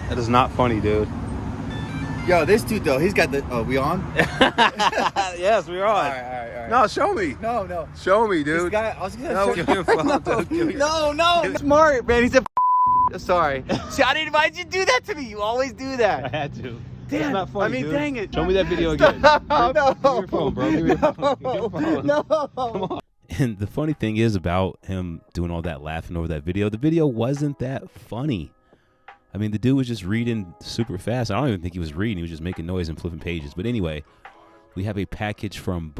That is not funny, dude. Yo, this dude though, he's got the. Oh, we on? Yes, we're on. All right. No, show me. No. Show me, dude. This guy, I was gonna No, show give me your phone, dude. Give me your- No. Smart, man. He's a. Sorry. See, I didn't. Why'd you do that to me? You always do that. I had to. Damn. That's not funny, I mean, dude. dang it. Show me that video again. No. Give me your phone, bro. Give me your phone. Give me your phone. No. Come on. And the funny thing is about him doing all that laughing over that video, the video wasn't that funny. I mean, the dude was just reading super fast. I don't even think he was reading. He was just making noise and flipping pages. But anyway, we have a package from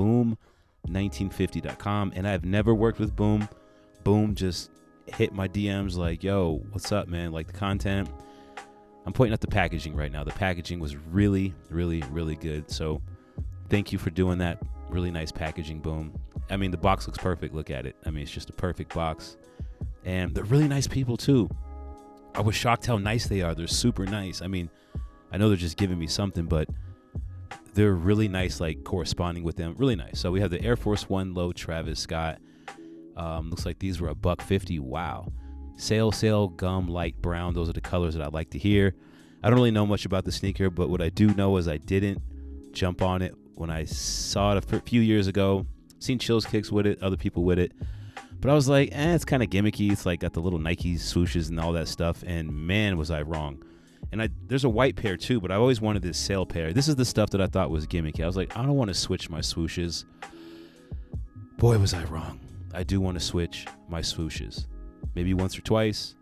boom1950.com, and I've never worked with Boom. Boom just hit my DMs like, yo, what's up, man? Like the content. I'm pointing at the packaging right now. The packaging was really, really, really good. So thank you for doing that. Really nice packaging, Boom. I mean, the box looks perfect. Look at it. I mean, it's just a perfect box. And they're really nice people, too. I was shocked how nice they are. They're super nice. I mean, I know they're just giving me something, but they're really nice, like corresponding with them. Really nice. So we have the Air Force One Low Travis Scott. Looks like these were $150. Wow. Sail, gum, light brown. Those are the colors that I like to hear. I don't really know much about the sneaker, but what I do know is I didn't jump on it when I saw it a few years ago. Seen Chills Kicks with it, other people with it. But I was like, it's kind of gimmicky. It's like got the little Nike swooshes and all that stuff. And man, was I wrong. And there's a white pair too, but I always wanted this sail pair. This is the stuff that I thought was gimmicky. I was like, I don't want to switch my swooshes. Boy, was I wrong. I do want to switch my swooshes. Maybe once or twice.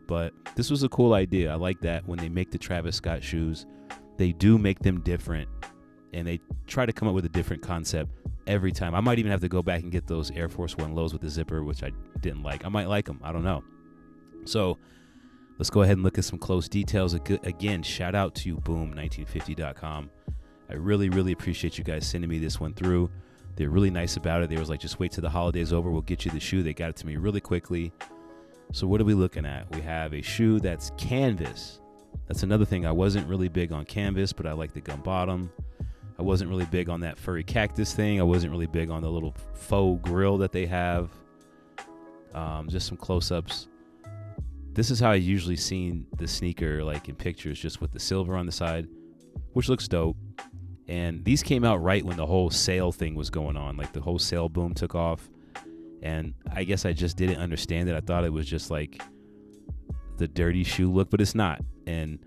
But this was a cool idea. I like that when they make the Travis Scott shoes, they do make them different. And they try to come up with a different concept every time. I might even have to go back and get those Air Force One lows with the zipper, which I didn't like. I might like them. I don't know. So let's go ahead and look at some close details. Again, shout out to boom1950.com. I really, really appreciate you guys sending me this one through. They're really nice about it. They was like, just wait till the holiday's over. We'll get you the shoe. They got it to me really quickly. So what are we looking at? We have a shoe that's canvas. That's another thing. I wasn't really big on canvas, but I like the gum bottom. I wasn't really big on that furry cactus thing. I wasn't really big on the little faux grill that they have. Just some close-ups. This is how I usually seen the sneaker, like in pictures, just with the silver on the side, which looks dope. And these came out right when the whole sale thing was going on. Like the whole sale boom took off. And I guess I just didn't understand it. I thought it was just like the dirty shoe look, but it's not. And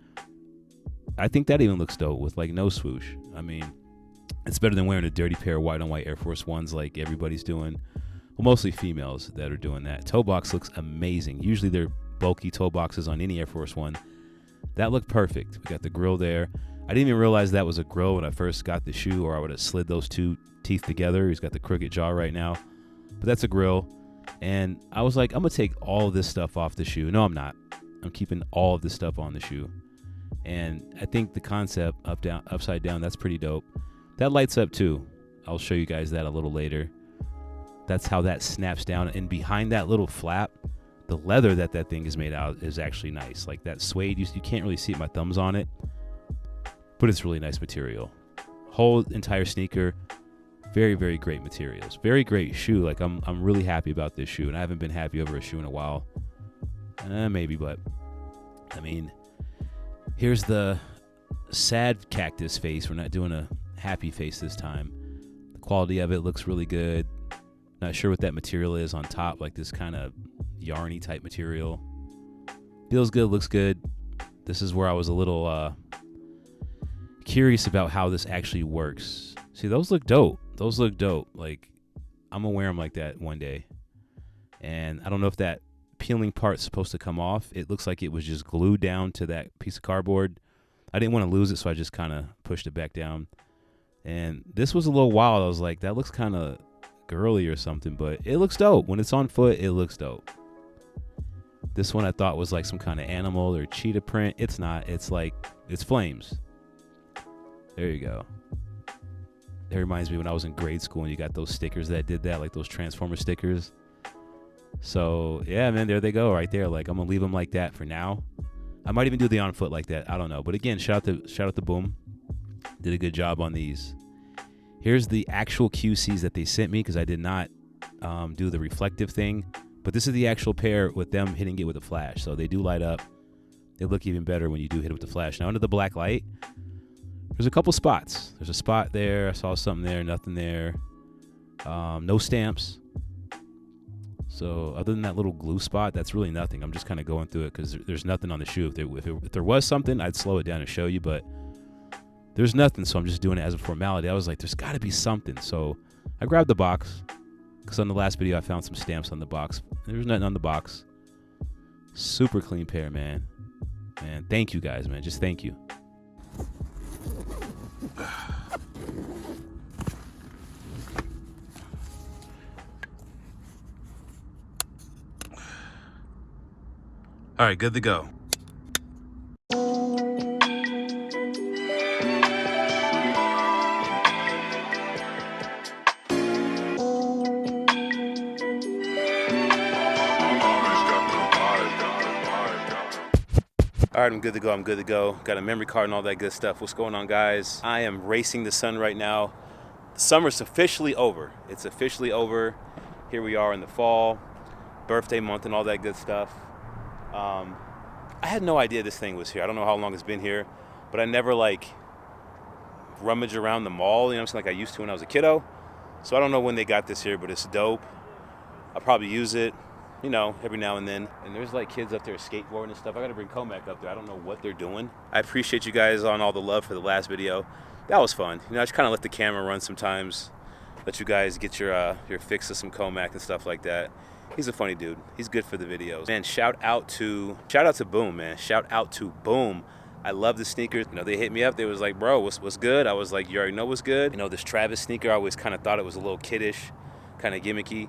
I think that even looks dope with like no swoosh. I mean, it's better than wearing a dirty pair of white on white Air Force Ones like everybody's doing. Well, mostly females that are doing that. Toe box looks amazing. Usually they're bulky toe boxes on any Air Force One. That looked perfect. We got the grill there. I didn't even realize that was a grill when I first got the shoe, or I would have slid those two teeth together. He's got the crooked jaw right now. But that's a grill. And I was like, I'm going to take all of this stuff off the shoe. No, I'm not. I'm keeping all of this stuff on the shoe. And I think the concept upside down, that's pretty dope. That lights up too. I'll show you guys that a little later. That's how that snaps down. And behind that little flap, the leather that thing is made out is actually nice. Like that suede, you can't really see it, my thumb's on it, but it's really nice material. Whole entire sneaker, very, very great materials. Very great shoe. Like I'm really happy about this shoe, and I haven't been happy over a shoe in a while. Maybe, but I mean, here's the sad cactus face. We're not doing a happy face this time. The quality of it looks really good. Not sure what that material is on top, like this kind of yarny type material. Feels good, looks good. This is where I was a little curious about how this actually works. See, those look dope. Those look dope. Like, I'm gonna wear them like that one day. And I don't know if that peeling part's supposed to come off. It looks like it was just glued down to that piece of cardboard. I didn't want to lose it, so I just kind of pushed it back down. And this was a little wild. I was like, that looks kind of girly or something, but it looks dope. When it's on foot, it looks dope. This one I thought was like some kind of animal or cheetah print. It's not. It's like, it's flames. There you go. It reminds me when I was in grade school and you got those stickers that did that, like those Transformer stickers. So yeah, man, there they go right there. Like, I'm gonna leave them like that for now. I might even do the on foot like that. I don't know. But again, shout out to Boom. Did a good job on these. Here's the actual QCs that they sent me, because I did not do the reflective thing. But this is the actual pair with them hitting it with a flash. So they do light up. they look even better when you do hit it with the flash. Now under the black light, there's a couple spots. There's a spot there. I saw something there, nothing there. No stamps. So other than that little glue spot, that's really nothing. I'm just kind of going through it because there's nothing on the shoe. If there was something, I'd slow it down and show you, but there's nothing. So I'm just doing it as a formality. I was like, there's got to be something. So I grabbed the box because on the last video, I found some stamps on the box. There's nothing on the box. Super clean pair, man. Man, thank you guys, man. Just thank you. All right, good to go. All right, I'm good to go. I'm good to go. Got a memory card and all that good stuff. What's going on, guys? I am racing the sun right now. Summer's officially over. It's officially over. Here we are in the fall, birthday month and all that good stuff. I had no idea this thing was here. I don't know how long it's been here, but I never like rummage around the mall, you know what I'm saying, like I used to when I was a kiddo. So I don't know when they got this here, but it's dope. I'll probably use it, you know, every now and then. And there's like kids up there skateboarding and stuff. I gotta bring Comac up there. I don't know what they're doing. I appreciate you guys on all the love for the last video. That was fun. You know, I just kind of let the camera run sometimes. Let you guys get your fix of some Comac and stuff like that. He's a funny dude. He's good for the videos. Man, shout out to Boom, man. Shout out to Boom. I love the sneakers. You know, they hit me up. They was like, bro, what's good? I was like, you already know what's good. You know, this Travis sneaker, I always kind of thought it was a little kiddish, kind of gimmicky.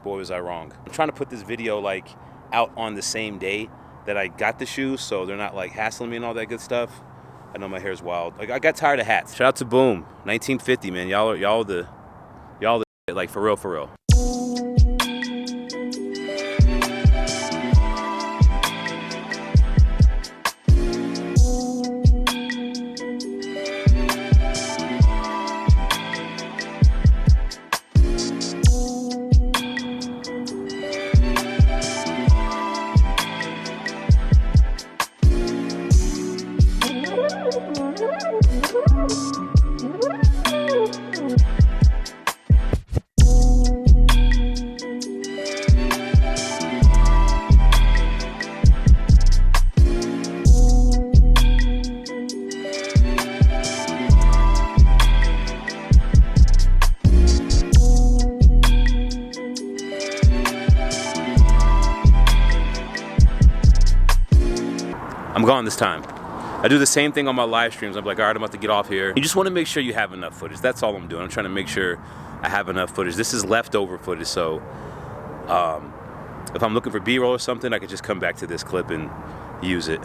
Boy, was I wrong. I'm trying to put this video like out on the same day that I got the shoes, so they're not like hassling me and all that good stuff. I know my hair's wild. Like I got tired of hats. Shout out to Boom, 1950, man. Y'all the like for real, for real. I'm gone this time. I do the same thing on my live streams. I'm like, all right, I'm about to get off here. You just want to make sure you have enough footage. That's all I'm doing. I'm trying to make sure I have enough footage. This is leftover footage, so if I'm looking for B-roll or something, I could just come back to this clip and use it.